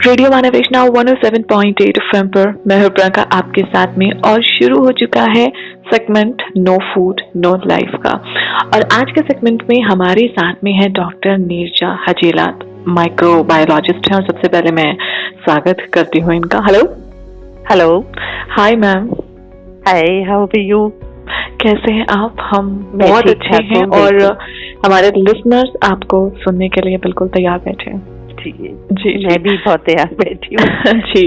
Radio मानवेशना 107.8 FM पर मैं हूं प्रियंका आपके साथ में और शुरू हो चुका है segment no food no life का। और आज के सेगमेंट में हमारे साथ में है डॉक्टर नीरजा हजेला, माइक्रोबायोलॉजिस्ट हैं। और सबसे पहले मैं स्वागत करती हूँ इनका। Hello. Hello. Hi ma'am. Hi, how are you? कैसे हैं आप? हम बहुत अच्छे हैं और हमारे लिसनर्स आपको सुनने के लिए बिल्कुल तैयार बैठे हैं। जी, मैं भी बहुत तैयार बैठी हूँ। जी।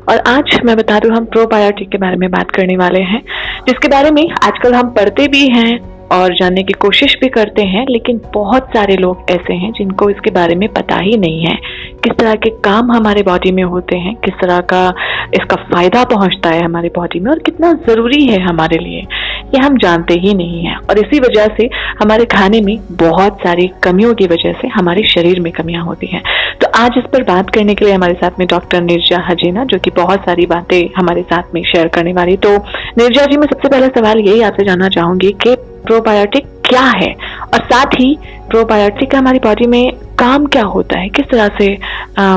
और आज मैं बता दूं, हम प्रोबायोटिक के बारे में बात करने वाले हैं, जिसके बारे में आजकल हम पढ़ते भी हैं और जानने की कोशिश भी करते हैं, लेकिन बहुत सारे लोग ऐसे हैं जिनको इसके बारे में पता ही नहीं है। किस तरह के काम हमारे बॉडी में होते हैं, किस तरह का इसका फायदा पहुंचता है हमारे बॉडी में और कितना जरूरी है हमारे लिए, ये हम जानते ही नहीं है। और इसी वजह से हमारे खाने में बहुत सारी कमियों की वजह से हमारे शरीर में कमियां होती हैं। तो आज इस पर बात करने के लिए हमारे साथ में डॉक्टर नीरजा हजेला, जो कि बहुत सारी बातें हमारे साथ में शेयर करने वाली। तो नीरजा जी, मैं सबसे पहला सवाल यही आपसे जानना चाहूंगी कि प्रोबायोटिक क्या है और साथ ही प्रोबायोटिक का हमारी बॉडी में काम क्या होता है, किस तरह से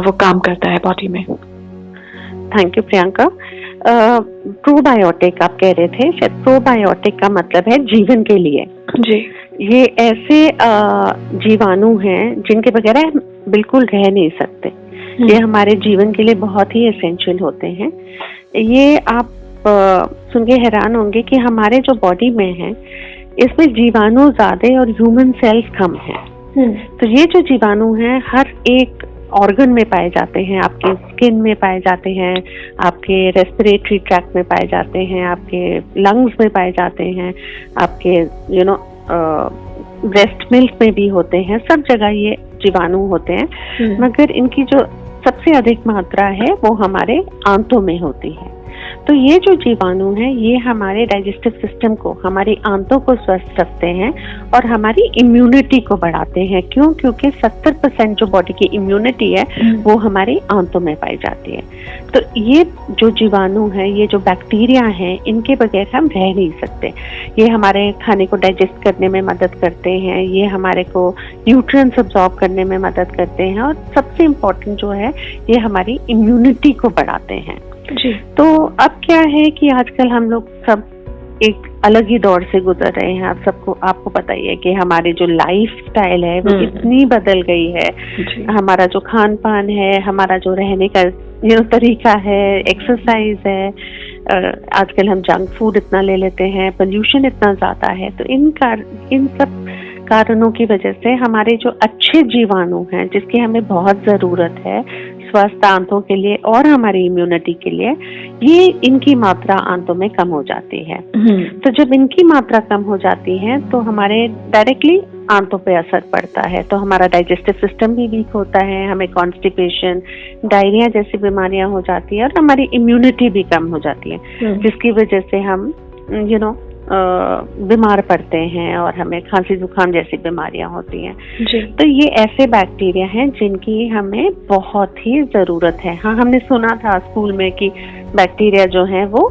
वो काम करता है बॉडी में। Thank you Priyanka. प्रोबायोटिक आप कह रहे थे, शायद प्रोबायोटिक का मतलब है जीवन के लिए। जी। ये ऐसे जीवाणु हैं जिनके बगैर हम बिल्कुल रह नहीं सकते। ये हमारे जीवन के लिए बहुत ही एसेंशियल होते हैं। ये आप सुन के हैरान होंगे कि हमारे जो बॉडी में है इसमें जीवाणु ज्यादा और ह्यूमन सेल्स कम है। तो ये जो जीवाणु हैं हर एक ऑर्गन में पाए जाते हैं, आपके स्किन में पाए जाते हैं, आपके रेस्पिरेटरी ट्रैक्ट में पाए जाते हैं, आपके लंग्स में पाए जाते हैं, आपके ब्रेस्ट मिल्क में भी होते हैं। सब जगह ये जीवाणु होते हैं, मगर इनकी जो सबसे अधिक मात्रा है वो हमारे आंतों में होती है। तो ये जो जीवाणु हैं ये हमारे डाइजेस्टिव सिस्टम को, हमारी आंतों को स्वस्थ रखते हैं और हमारी इम्यूनिटी को बढ़ाते हैं। क्यों? क्योंकि 70% जो बॉडी की इम्यूनिटी है वो हमारी आंतों में पाई जाती है। तो ये जो जीवाणु है, ये जो बैक्टीरिया हैं, इनके बगैर हम रह नहीं सकते। ये हमारे खाने को डाइजेस्ट करने में मदद करते हैं, ये हमारे को न्यूट्रिएंट्स अब्सॉर्ब करने में मदद करते हैं और सबसे इम्पोर्टेंट जो है ये हमारी इम्यूनिटी को बढ़ाते हैं। जी। तो अब क्या है कि आजकल हम लोग सब एक अलग ही दौर से गुजर रहे हैं। आपको पता ही है कि हमारी जो लाइफ स्टाइल है वो इतनी बदल गई है। हमारा जो खान पान है, हमारा जो रहने का तरीका है, एक्सरसाइज है, आजकल हम जंक फूड इतना ले लेते हैं, पोल्यूशन इतना ज्यादा है। तो इन सब कारणों की वजह से हमारे जो अच्छे जीवाणु हैं जिसकी हमें बहुत जरूरत है स्वस्थ आंतों के लिए और हमारी इम्यूनिटी के लिए, ये इनकी मात्रा आंतों में कम हो जाती है। तो जब इनकी मात्रा कम हो जाती है तो हमारे डायरेक्टली आंतों पे असर पड़ता है। तो हमारा डाइजेस्टिव सिस्टम भी वीक होता है, हमें कॉन्स्टिपेशन, डायरिया जैसी बीमारियां हो जाती है और हमारी इम्यूनिटी भी कम हो जाती है, जिसकी वजह से हम बीमार पड़ते हैं और हमें खांसी जुकाम जैसी बीमारियां होती हैं। तो ये ऐसे बैक्टीरिया हैं जिनकी हमें बहुत ही जरूरत है। हाँ, हमने सुना था स्कूल में कि बैक्टीरिया जो हैं वो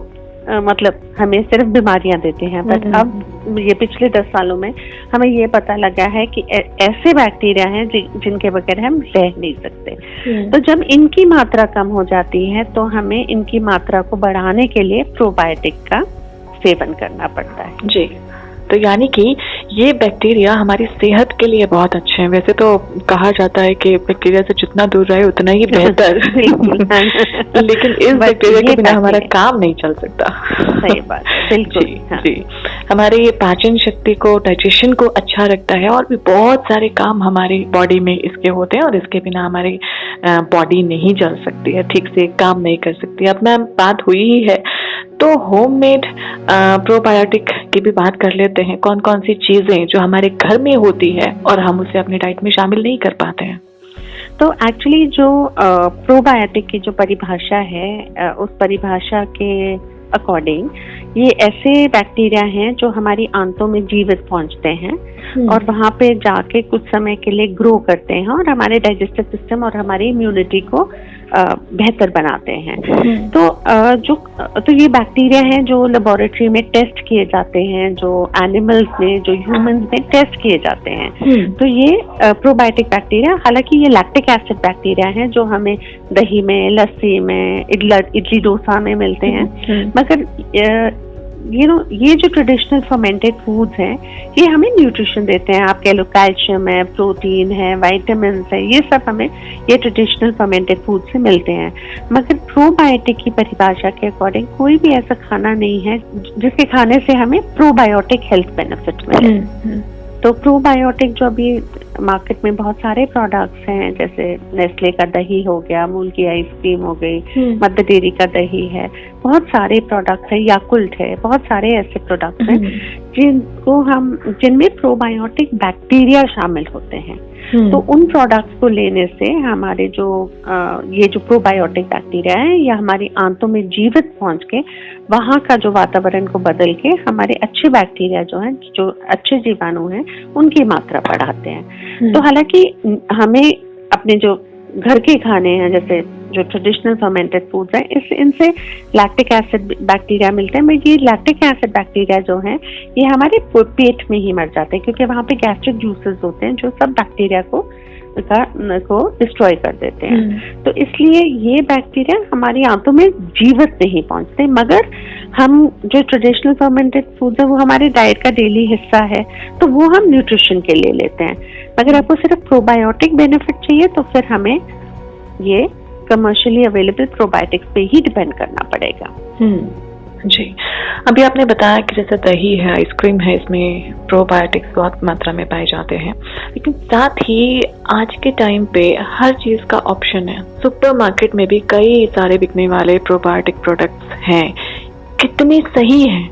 मतलब हमें सिर्फ बीमारियां देते हैं, बट अब ये पिछले 10 सालों में हमें ये पता लगा है कि ऐसे बैक्टीरिया हैं जिनके बगैर हम रह नहीं सकते। तो जब इनकी मात्रा कम हो जाती है तो हमें इनकी मात्रा को बढ़ाने के लिए प्रोबायोटिक का सेवन करना पड़ता है। जी। तो यानी कि ये बैक्टीरिया हमारी सेहत के लिए बहुत अच्छे हैं। वैसे तो कहा जाता है कि बैक्टीरिया से जितना दूर रहे उतना ही बेहतर लेकिन इस बैक्टीरिया के बिना हमारा काम नहीं चल सकता। सही बात, बिल्कुल। जी। हमारे ये पाचन शक्ति को, डाइजेशन को अच्छा रखता है और भी बहुत सारे काम हमारी बॉडी में इसके होते हैं और इसके बिना हमारी बॉडी नहीं चल सकती है, ठीक से काम नहीं कर सकती। अब मैम बात हुई ही है तो होममेड प्रोबायोटिक की भी बात कर लेते हैं। कौन कौन सी चीजें जो हमारे घर में होती है और हम उसे अपनी डाइट में शामिल नहीं कर पाते हैं। तो एक्चुअली जो प्रोबायोटिक की जो परिभाषा है, उस परिभाषा के अकॉर्डिंग ये ऐसे बैक्टीरिया हैं जो हमारी आंतों में जीवित पहुंचते हैं और वहां पे जाके कुछ समय के लिए ग्रो करते हैं और हमारे डाइजेस्टिव सिस्टम और हमारी इम्यूनिटी को बेहतर बनाते हैं। तो ये बैक्टीरिया हैं जो लेबोरेटरी में टेस्ट किए जाते हैं, जो एनिमल्स में, जो ह्यूमंस में टेस्ट किए जाते हैं। तो ये प्रोबायोटिक बैक्टीरिया, हालांकि ये लैक्टिक एसिड बैक्टीरिया हैं जो हमें दही में, लस्सी में, इडली डोसा में मिलते हैं, मगर ये जो ट्रेडिशनल फर्मेंटेड फूड्स हैं ये हमें न्यूट्रिशन देते हैं। आप कह लो कैल्शियम है, प्रोटीन है, विटामिन है, ये सब हमें ये ट्रेडिशनल फर्मेंटेड फूड से मिलते हैं। मगर प्रोबायोटिक की परिभाषा के अकॉर्डिंग कोई भी ऐसा खाना नहीं है जिसके खाने से हमें प्रोबायोटिक हेल्थ बेनिफिट मिले। तो प्रोबायोटिक जो अभी मार्केट में बहुत सारे प्रोडक्ट्स हैं, जैसे नेस्ले का दही हो गया, अमूल की आइसक्रीम हो गई, मध्य डेयरी का दही है, बहुत सारे प्रोडक्ट्स है, याकुल्ट है, बहुत सारे ऐसे प्रोडक्ट्स हैं जिनमें प्रोबायोटिक बैक्टीरिया शामिल होते हैं। तो उन प्रोडक्ट्स को लेने से हमारे ये जो प्रोबायोटिक बैक्टीरिया है ये हमारी आंतों में जीवित पहुंच के वहाँ का जो वातावरण को बदल के हमारे अच्छे बैक्टीरिया जो हैं, जो अच्छे जीवाणु हैं, उनकी मात्रा बढ़ाते हैं। तो हालांकि हमें अपने जो घर के खाने हैं, जैसे जो ट्रेडिशनल फर्मेंटेड फूड्स हैं, इनसे लैक्टिक एसिड बैक्टीरिया मिलते हैं, मगर ये लैक्टिक एसिड बैक्टीरिया जो हैं ये हमारे पेट में ही मर जाते हैं, क्योंकि वहाँ पे गैस्ट्रिक जूसेस होते हैं जो सब बैक्टीरिया को डिस्ट्रॉय कर देते हैं। तो इसलिए ये बैक्टीरिया हमारी आंतों में जीवित नहीं पहुंचते, मगर हम जो ट्रेडिशनल फर्मेंटेड फूड्स है वो हमारे डाइट का डेली हिस्सा है, तो वो हम न्यूट्रिशन के लिए लेते हैं। अगर आपको सिर्फ प्रोबायोटिक बेनिफिट चाहिए तो फिर हमें ये कमर्शियली अवेलेबल प्रोबायोटिक्स पे ही डिपेंड करना पड़ेगा। जी, अभी आपने बताया कि जैसे दही है, आइसक्रीम है, इसमें प्रोबायोटिक्स बहुत मात्रा में पाए जाते हैं, लेकिन साथ ही आज के टाइम पे हर चीज़ का ऑप्शन है। सुपरमार्केट में भी कई सारे बिकने वाले प्रोबायोटिक प्रोडक्ट्स हैं। कितने सही हैं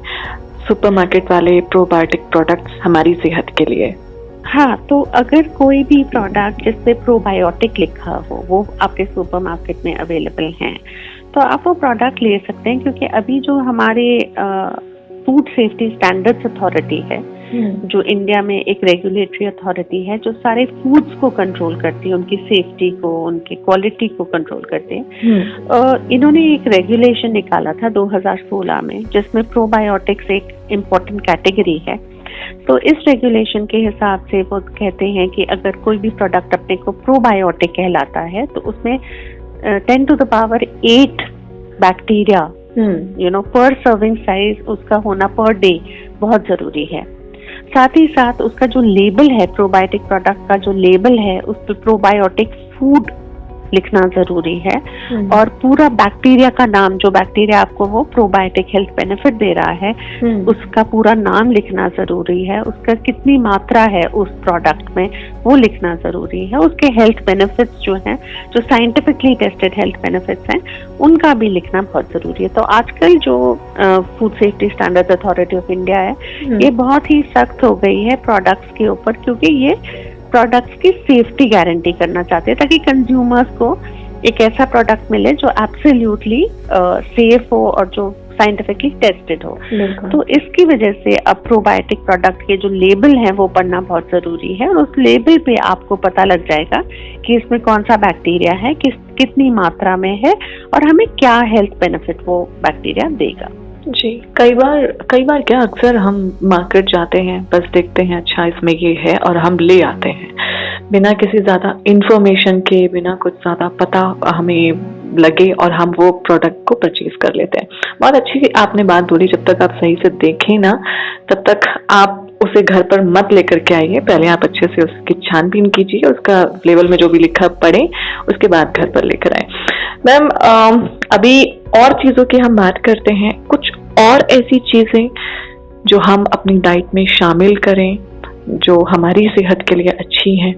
सुपरमार्केट वाले प्रोबायोटिक प्रोडक्ट्स हमारी सेहत के लिए? हाँ, तो अगर कोई भी प्रोडक्ट जिसपे प्रोबायोटिक लिखा हो वो आपके सुपरमार्केट में अवेलेबल हैं तो आप वो प्रोडक्ट ले सकते हैं, क्योंकि अभी जो हमारे फूड सेफ्टी स्टैंडर्ड्स अथॉरिटी है, जो इंडिया में एक रेगुलेटरी अथॉरिटी है जो सारे फूड्स को कंट्रोल करती है, उनकी सेफ्टी को, उनकी क्वालिटी को कंट्रोल करते हैं। इन्होंने एक रेगुलेशन निकाला था 2016 में, जिसमें प्रोबायोटिक्स एक इम्पोर्टेंट कैटेगरी है। तो इस रेगुलेशन के हिसाब से वो कहते हैं कि अगर कोई भी प्रोडक्ट अपने को प्रोबायोटिक कहलाता है तो उसमें 10 to the power 8 बैक्टीरिया पर सर्विंग साइज उसका होना पर डे बहुत जरूरी है। साथ ही साथ उसका जो लेबल है, प्रोबायोटिक प्रोडक्ट का जो लेबल है, उस पर प्रोबायोटिक फूड लिखना जरूरी है, और पूरा बैक्टीरिया का नाम, जो बैक्टीरिया आपको वो प्रोबायोटिक हेल्थ बेनिफिट दे रहा है, उसका पूरा नाम लिखना जरूरी है, उसका कितनी मात्रा है उस प्रोडक्ट में वो लिखना जरूरी है, उसके हेल्थ बेनिफिट्स जो हैं, जो साइंटिफिकली टेस्टेड हेल्थ बेनिफिट्स हैं, उनका भी लिखना बहुत जरूरी है। तो आजकल जो food safety standard authority of India है ये बहुत ही सख्त हो गई है प्रोडक्ट्स के ऊपर, क्योंकि ये प्रोडक्ट्स की सेफ्टी गारंटी करना चाहते हैं, ताकि कंज्यूमर्स को एक ऐसा प्रोडक्ट मिले जो एब्सोल्युटली सेफ हो और जो साइंटिफिकली टेस्टेड हो। तो इसकी वजह से अब प्रोबायोटिक प्रोडक्ट के जो लेबल है वो पढ़ना बहुत जरूरी है, और उस लेबल पे आपको पता लग जाएगा कि इसमें कौन सा बैक्टीरिया है, कितनी मात्रा में है, और हमें क्या हेल्थ बेनिफिट वो बैक्टीरिया देगा। जी, कई बार क्या अक्सर हम मार्केट जाते हैं, बस देखते हैं अच्छा इसमें ये है और हम ले आते हैं बिना किसी ज़्यादा इन्फॉर्मेशन के, बिना कुछ ज़्यादा पता हमें लगे, और हम वो प्रोडक्ट को परचेज कर लेते हैं। बहुत अच्छी आपने बात बोली, जब तक आप सही से देखें ना तब तक आप उसे घर पर मत लेकर के आइए, पहले आप अच्छे से उसकी छानबीन कीजिए, उसका लेवल में जो भी लिखा पढ़ें, उसके बाद घर पर लेकर आए। मैम, अभी और चीज़ों की हम बात करते हैं, कुछ और ऐसी चीज़ें जो हम अपनी डाइट में शामिल करें जो हमारी सेहत के लिए अच्छी हैं।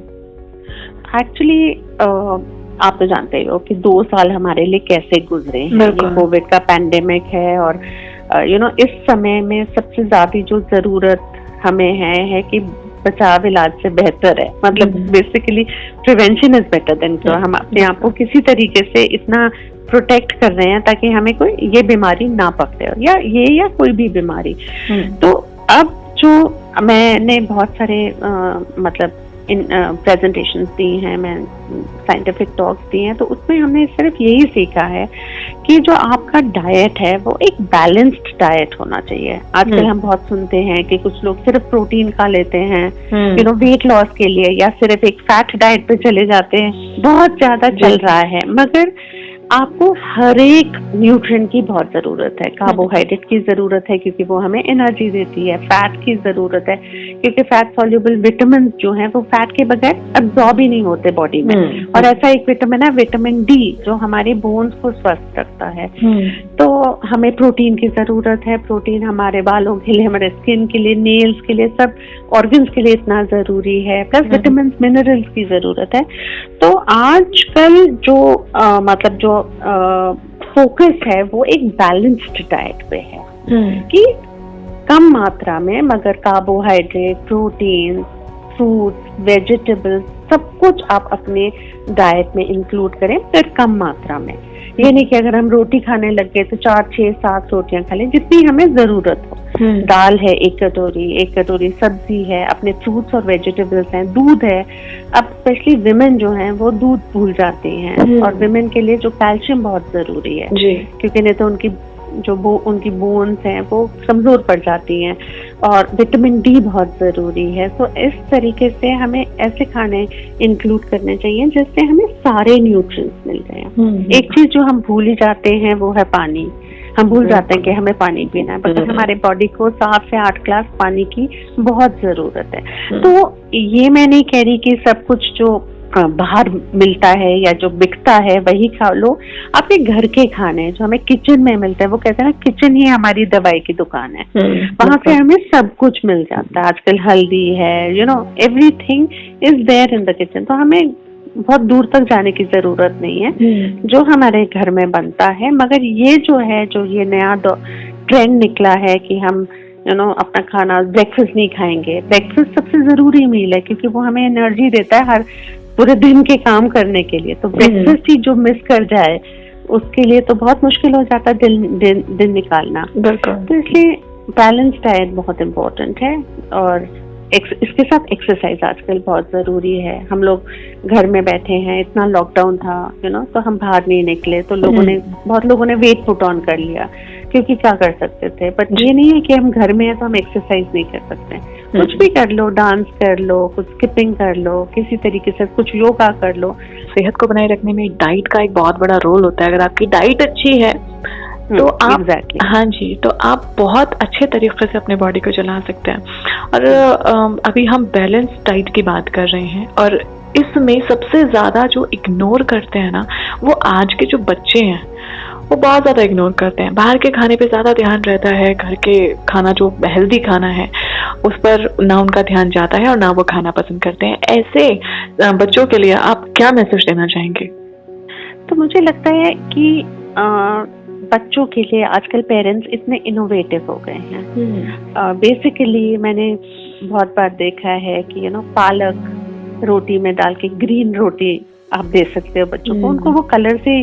एक्चुअली आप तो जानते हो कि 2 साल हमारे लिए कैसे गुजरे हैं। कोविड का पैंडेमिक है, और इस समय में सबसे ज्यादा जो जरूरत हमें है कि बचाव इलाज से बेहतर है, मतलब basically prevention is better than cure. हम अपने आप को किसी तरीके से इतना प्रोटेक्ट कर रहे हैं ताकि हमें कोई ये बीमारी ना पकड़े, या कोई भी बीमारी। तो अब जो मैंने बहुत सारे मतलब प्रेजेंटेशंस दी हैं, मैं साइंटिफिक टॉक्स दी हैं, तो उसमें हमने सिर्फ यही सीखा है कि जो आपका डाइट है वो एक बैलेंस्ड डाइट होना चाहिए। आजकल हम बहुत सुनते हैं कि कुछ लोग सिर्फ प्रोटीन खा लेते हैं वेट लॉस के लिए, या सिर्फ एक फैट डाइट पे चले जाते हैं, बहुत ज्यादा चल रहा है। मगर आपको हर एक न्यूट्रिएंट की बहुत जरूरत है। कार्बोहाइड्रेट की जरूरत है क्योंकि वो हमें एनर्जी देती है, फैट की जरूरत है क्योंकि फैट सॉल्युबल विटामिन जो है वो फैट के बगैर अब्सॉर्ब ही नहीं होते बॉडी में। और ऐसा एक विटामिन है विटामिन डी जो हमारे बोन्स को स्वस्थ रखता है। तो हमें प्रोटीन की जरूरत है। प्रोटीन हमारे बालों के लिए, हमारे स्किन के लिए, नेल्स के लिए, सब ऑर्गन्स के लिए इतना जरूरी है। प्लस विटामिन मिनरल्स की जरूरत है। तो आजकल जो मतलब जो फोकस है वो एक बैलेंस्ड डाइट पे है कि कम मात्रा में मगर कार्बोहाइड्रेट, प्रोटीन, फ्रूट्स, वेजिटेबल्स सब कुछ आप अपने डाइट में इंक्लूड करें, फिर कम मात्रा में। ये नहीं कि अगर हम रोटी खाने लग गए तो 4, 6, 7 रोटियां खा लें, जितनी हमें जरूरत हो। दाल है 1 कटोरी, सब्जी है, अपने फ्रूट्स और वेजिटेबल्स हैं, दूध है। अब स्पेशली विमेन जो हैं वो दूध भूल जाती हैं और विमेन के लिए जो कैल्शियम बहुत जरूरी है क्योंकि नहीं तो उनकी बोन्स हैं वो कमजोर पड़ जाती हैं। और विटामिन डी बहुत जरूरी है। तो इस तरीके से हमें ऐसे खाने इंक्लूड करने चाहिए जिससे हमें सारे न्यूट्रिएंट्स मिल जाएं। एक चीज जो हम भूल ही जाते हैं वो है पानी। हम भूल जाते हैं कि हमें पानी पीना है, पर हमारे बॉडी को 7 से 8 ग्लास पानी की बहुत जरूरत है। तो ये मैं नहीं कह रही कि सब कुछ जो बाहर मिलता है या जो बिकता है वही खा लो। आपके घर के खाने जो हमें किचन में मिलता है, वो कहते हैं ना किचन ही हमारी दवाई की दुकान है। वहां से हमें सब कुछ मिल जाता है। आजकल हल्दी है, everything is there in the kitchen. तो हमें बहुत दूर तक जाने की जरूरत नहीं है, जो हमारे घर में बनता है। मगर ये जो ये नया ट्रेंड निकला है कि हम अपना खाना ब्रेकफास्ट नहीं खाएंगे। ब्रेकफास्ट सबसे जरूरी मील है क्योंकि वो हमें एनर्जी देता है हर पूरे दिन के काम करने के लिए। तो ब्रेकफास्ट ही जो मिस कर जाए उसके लिए तो बहुत मुश्किल हो जाता है दिन निकालना। तो इसलिए बैलेंस डाइट बहुत इम्पोर्टेंट है। और इसके साथ एक्सरसाइज आजकल बहुत जरूरी है। हम लोग घर में बैठे हैं, इतना लॉकडाउन था तो हम बाहर नहीं निकले, तो बहुत लोगों ने वेट पुट ऑन कर लिया क्योंकि क्या कर सकते थे। बट ये नहीं है कि हम घर में हैं तो हम एक्सरसाइज नहीं कर सकते। कुछ भी कर लो, डांस कर लो, कुछ स्किपिंग कर लो, किसी तरीके से कुछ योगा कर लो। सेहत को बनाए रखने में डाइट का एक बहुत बड़ा रोल होता है। अगर आपकी डाइट अच्छी है तो आप हाँ जी, तो आप बहुत अच्छे तरीके से अपने बॉडी को चला सकते हैं। और अभी हम बैलेंस डाइट की बात कर रहे हैं और इसमें सबसे ज्यादा जो इग्नोर करते हैं ना, वो आज के जो बच्चे हैं वो बहुत ज्यादा इग्नोर करते हैं। बाहर के खाने पे ज्यादा ध्यान रहता है, घर के खाना जो हेल्दी खाना है उस पर ना उनका ध्यान जाता है और ना वो खाना पसंद करते हैं। ऐसे बच्चों के लिए आप क्या मैसेज देना चाहेंगे? तो मुझे लगता है कि बच्चों के लिए आजकल पेरेंट्स इतने इनोवेटिव हो गए हैं। बेसिकली मैंने बहुत बार देखा है कि पालक रोटी में डाल के ग्रीन रोटी आप दे सकते हो बच्चों को। उनको वो कलर से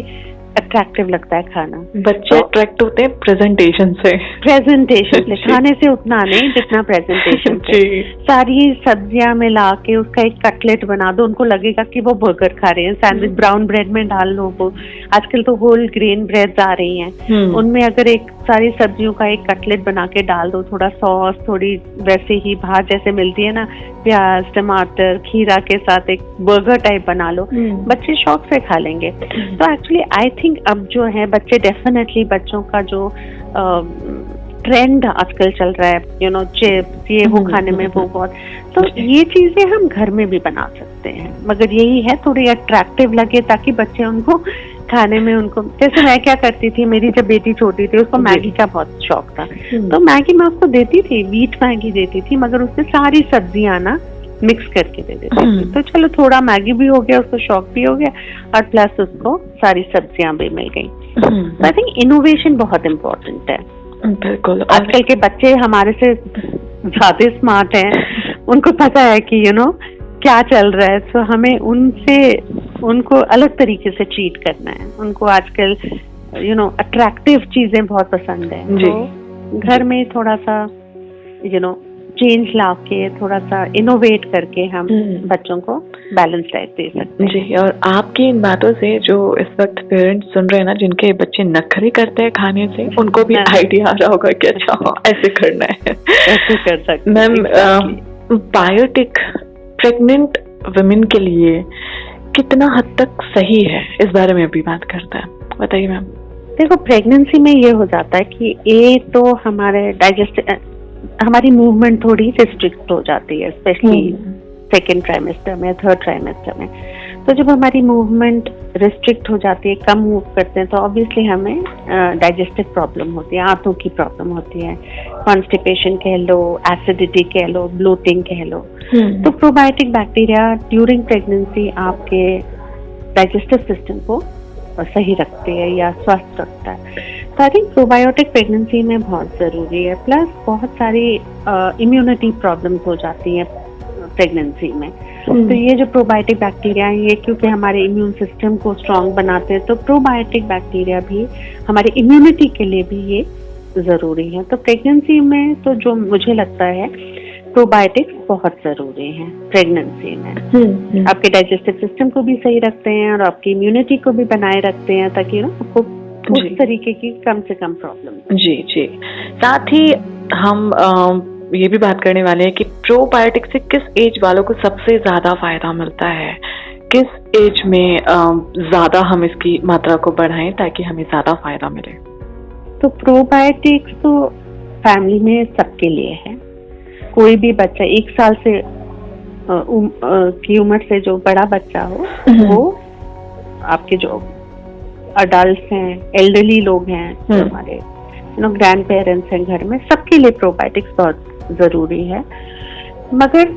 अट्रैक्टिव लगता है खाना। बच्चे अट्रैक्ट होते हैं प्रेजेंटेशन से खाने से उतना नहीं जितना प्रेजेंटेशन से। सारी सब्जियां मिला के उसका एक कटलेट बना दो, उनको लगेगा कि वो बर्गर खा रहे हैं। सैंडविच ब्राउन ब्रेड में डाल लो। वो आजकल तो होल ग्रेन ब्रेड आ रही हैं, उनमें अगर एक सारी सब्जियों का एक कटलेट बना के डाल दो, थोड़ा सॉस, थोड़ी वैसे ही भात जैसे मिलती है ना, प्याज, टमाटर, खीरा के साथ एक बर्गर टाइप बना लो, बच्चे शौक से खा लेंगे। तो एक्चुअली आई थिंक अब जो है बच्चे डेफिनेटली बच्चों का जो ट्रेंड आजकल चल रहा है चिप्स ये वो खाने में वो बहुत, तो ये चीजें हम घर में भी बना सकते हैं। मगर यही है थोड़ी अट्रैक्टिव लगे ताकि बच्चे उनको खाने में उनको, जैसे मैं क्या करती थी, मेरी जब बेटी छोटी थी उसको मैगी का बहुत शौक था, तो मैगी मैं उसको देती थी, व्हीट मैगी देती थी, मगर उसमें सारी सब्जियां ना मिक्स करके दे देती थी। तो चलो थोड़ा मैगी भी हो गया, उसको शौक भी हो गया और प्लस उसको सारी सब्जियां भी मिल गई। आई थिंक इनोवेशन बहुत इम्पोर्टेंट है। बिल्कुल। आजकल के बच्चे हमारे से ज्यादा स्मार्ट हैं, उनको पता है कि क्या चल रहा है। तो हमें उनको अलग तरीके से ट्रीट करना है। उनको आजकल अट्रैक्टिव चीजें बहुत पसंद है। तो घर में थोड़ा सा चेंज ला के, थोड़ा सा इनोवेट करके हम बच्चों को बैलेंस डाइट दे सकते हैं। जी, और आपकी इन बातों से जो इस वक्त पेरेंट्स सुन रहे हैं ना, जिनके बच्चे नखरे करते हैं खाने से, उनको भी आइडिया आ रहा होगा कि अच्छा ऐसे करना है, ऐसे कर सकते हैं। मैम, बायोटिक प्रेग्नेंट वुमेन के लिए कितना हद तक सही है, इस बारे में भी बात करता है, बताइए मैम। देखो, प्रेगनेंसी में ये हो जाता है कि तो हमारी मूवमेंट थोड़ी रिस्ट्रिक्ट हो जाती है, स्पेशली सेकेंड ट्राइमेस्टर में, थर्ड ट्राइमेस्टर में। तो जब हमारी मूवमेंट रिस्ट्रिक्ट हो जाती है, कम मूव करते हैं, तो ऑब्वियसली हमें डाइजेस्टिव प्रॉब्लम होती है, आंतों की प्रॉब्लम होती है, कॉन्स्टिपेशन कह लो, एसिडिटी कह लो, ब्लोटिंग कह लो। तो प्रोबायोटिक बैक्टीरिया ड्यूरिंग प्रेगनेंसी आपके डाइजेस्टिव सिस्टम को सही रखते हैं या स्वस्थ रखता है। तो आई थिंक प्रोबायोटिक प्रेगनेंसी में बहुत ज़रूरी है। प्लस बहुत सारी इम्यूनिटी प्रॉब्लम्स हो जाती हैं प्रेगनेंसी में। तो ये जो प्रोबायोटिक बैक्टीरिया है, ये क्योंकि हमारे इम्यून सिस्टम को स्ट्रांग बनाते हैं, तो प्रोबायोटिक बैक्टीरिया भी हमारी इम्यूनिटी के लिए भी ये ज़रूरी है। तो प्रेगनेंसी में तो जो मुझे लगता है प्रोबायोटिक्स बहुत जरूरी हैं प्रेगनेंसी में। आपके डाइजेस्टिव सिस्टम को भी सही रखते हैं और आपकी इम्यूनिटी को भी बनाए रखते हैं, ताकि ना आपको उस तरीके की कम से कम प्रॉब्लम। जी जी, साथ ही हम ये भी बात करने वाले हैं कि प्रोबायोटिक से किस एज वालों को सबसे ज्यादा फायदा मिलता है, किस एज में ज्यादा हम इसकी मात्रा को बढ़ाएं ताकि हमें ज्यादा फायदा मिले। तो प्रोबायोटिक्स तो फैमिली में सबके लिए है। कोई भी बच्चा 1 साल से की उम्र से जो बड़ा बच्चा हो, वो आपके जो अडल्ट हैं, एल्डरली लोग हैं, हमारे ग्रैंड पेरेंट्स हैं घर में, सबके लिए प्रोबायोटिक्स बहुत जरूरी है। मगर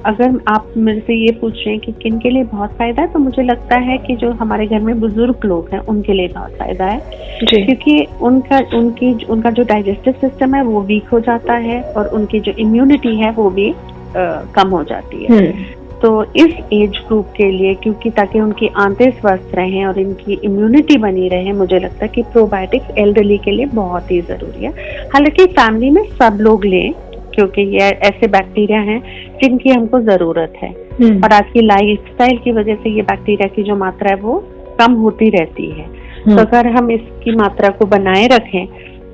अगर आप मेरे से ये पूछ रहे हैं कि किन के लिए बहुत फायदा है, तो मुझे लगता है कि जो हमारे घर में बुजुर्ग लोग हैं उनके लिए बहुत फायदा है, क्योंकि उनका जो डाइजेस्टिव सिस्टम है वो वीक हो जाता है और उनकी जो इम्यूनिटी है वो भी कम हो जाती है। तो इस एज ग्रुप के लिए, क्योंकि ताकि उनकी आंतें स्वस्थ रहें और इनकी इम्यूनिटी बनी रहे, मुझे लगता है कि प्रोबायोटिक्स एल्डरली के लिए बहुत ही जरूरी है। हालांकि फैमिली में सब लोग लें, क्योंकि ये ऐसे बैक्टीरिया हैं जिनकी हमको जरूरत है, और आज की लाइफस्टाइल की वजह से ये बैक्टीरिया की जो मात्रा है वो कम होती रहती है। तो अगर हम इसकी मात्रा को बनाए रखें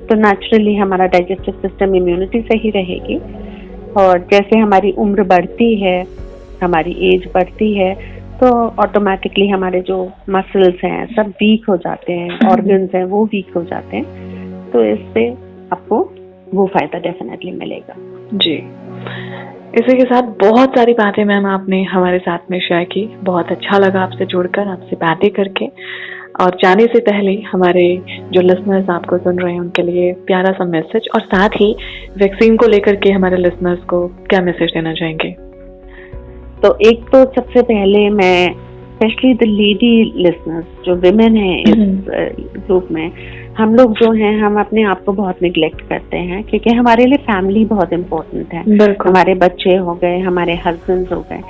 तो नेचुरली हमारा डाइजेस्टिव सिस्टम, इम्यूनिटी सही रहेगी। और जैसे हमारी उम्र बढ़ती है, हमारी एज बढ़ती है, तो ऑटोमेटिकली हमारे जो मसल्स हैं सब वीक हो जाते हैं, ऑर्गन्स हैं वो वीक हो जाते हैं। तो इससे आपको वो फायदा डेफिनेटली मिलेगा। जी, इसी के साथ बहुत सारी बातें मैम आपने हमारे साथ में शेयर की। बहुत अच्छा लगा आपसे जुड़कर, आपसे बातें करके। और जाने से पहले हमारे जो लिसनर्स आपको सुन रहे हैं उनके लिए प्यारा सा मैसेज, और साथ ही वैक्सीन को लेकर के हमारे लिसनर्स को क्या मैसेज देना चाहेंगे? तो एक तो सबसे पहले मैं स्पेशली द लेडी लिसनर्स, जो विमेन हैं इस ग्रुप में, हम लोग जो हैं हम अपने आप को बहुत निगलेक्ट करते हैं, क्योंकि हमारे लिए फैमिली बहुत इम्पोर्टेंट है। हमारे बच्चे हो गए, हमारे हस्बैंड्स हो गए।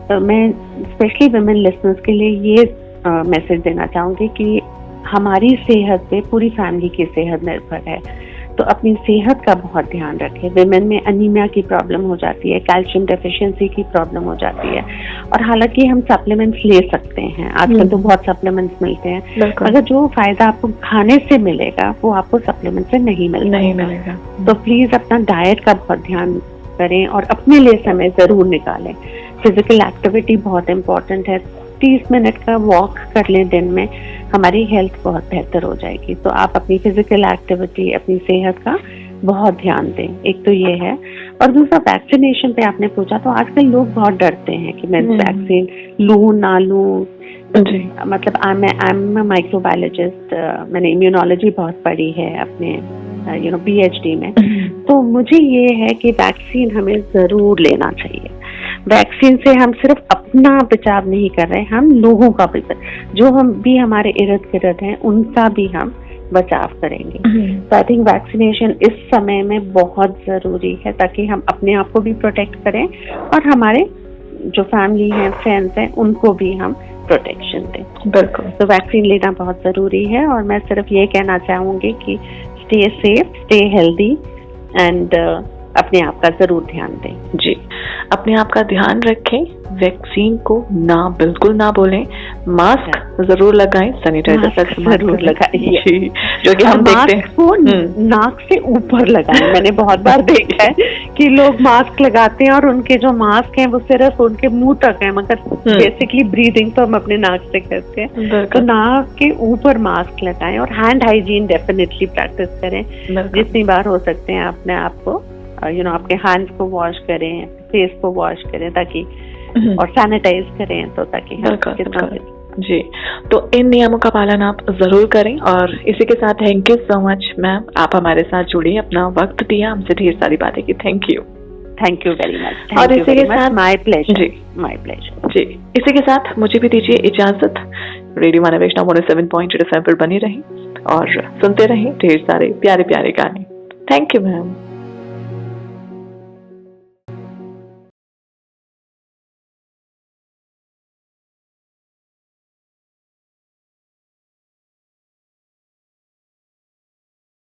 तो मैं स्पेशली विमेन लिसनर्स के लिए ये मैसेज देना चाहूँगी कि हमारी सेहत पे पूरी फैमिली की सेहत निर्भर है, तो अपनी सेहत का बहुत ध्यान रखें। विमेन में अनीमिया की प्रॉब्लम हो जाती है, कैल्शियम डेफिशिएंसी की प्रॉब्लम हो जाती है, और हालांकि हम सप्लीमेंट्स ले सकते हैं, आजकल तो बहुत सप्लीमेंट्स मिलते हैं, अगर जो फायदा आपको खाने से मिलेगा वो आपको सप्लीमेंट से नहीं मिलेगा। तो प्लीज अपना डाइट का बहुत ध्यान करें और अपने लिए समय जरूर निकालें। फिजिकल एक्टिविटी बहुत इम्पोर्टेंट है, 30 मिनट का वॉक कर लें दिन में, हमारी हेल्थ बहुत बेहतर हो जाएगी। तो आप अपनी फिजिकल एक्टिविटी, अपनी सेहत का बहुत ध्यान दें। एक तो ये है। और दूसरा, वैक्सीनेशन पे आपने पूछा, तो आजकल लोग बहुत डरते हैं कि मैं वैक्सीन लूं ना लूं। मतलब आई एम माइक्रोबायोलॉजिस्ट, मैंने इम्यूनोलॉजी बहुत पढ़ी है अपने PhD में। तो मुझे ये है कि वैक्सीन हमें जरूर लेना चाहिए। वैक्सीन से हम सिर्फ अपना बचाव नहीं कर रहे, हम लोगों का भी, जो हम भी हमारे इर्द गिर्द हैं उनका भी हम बचाव करेंगे। तो आई थिंक वैक्सीनेशन इस समय में बहुत जरूरी है, ताकि हम अपने आप को भी प्रोटेक्ट करें और हमारे जो फैमिली है, फ्रेंड्स हैं, उनको भी हम प्रोटेक्शन दें। बिल्कुल। तो वैक्सीन लेना बहुत जरूरी है। और मैं सिर्फ ये कहना चाहूंगी कि stay safe, stay healthy, and अपने आप का जरूर ध्यान दें। जी, अपने आप का ध्यान रखें, वैक्सीन को ना बिल्कुल ना बोलें, मास्क जरूर लगाएं, सैनिटाइजर का इस्तेमाल जरूर लगाइए, जो कि हम देखते हैं को नाक से ऊपर लगाएं। मैंने बहुत बार देखा है कि लोग मास्क लगाते हैं और उनके जो मास्क हैं वो सिर्फ उनके मुंह तक है, मगर बेसिकली ब्रीदिंग तो हम अपने नाक से करते हैं। तो नाक के ऊपर मास्क लगाएं और हैंड हाइजीन डेफिनेटली प्रैक्टिस करें, जितनी बार हो सकते हैं अपने आप को आपके हैंड्स को वॉश करें, फेस को वॉश करें ताकि और सैनिटाइज करें, तो ताकि जी। तो इन नियमों का पालन आप जरूर करें। और इसी के साथ thank you so much ma'am, आप हमारे साथ जुड़ी, अपना वक्त दिया, हमसे ढेर सारी बातें की। Thank you very much. और इसी के साथ माय प्लेजर जी, इसी के साथ मुझे भी दीजिए इजाजत। रेडियो माना वैष्णव 107.8 FM पर बनी रहें और सुनते रहें ढेर सारे प्यारे प्यारे गाने। Thank you ma'am.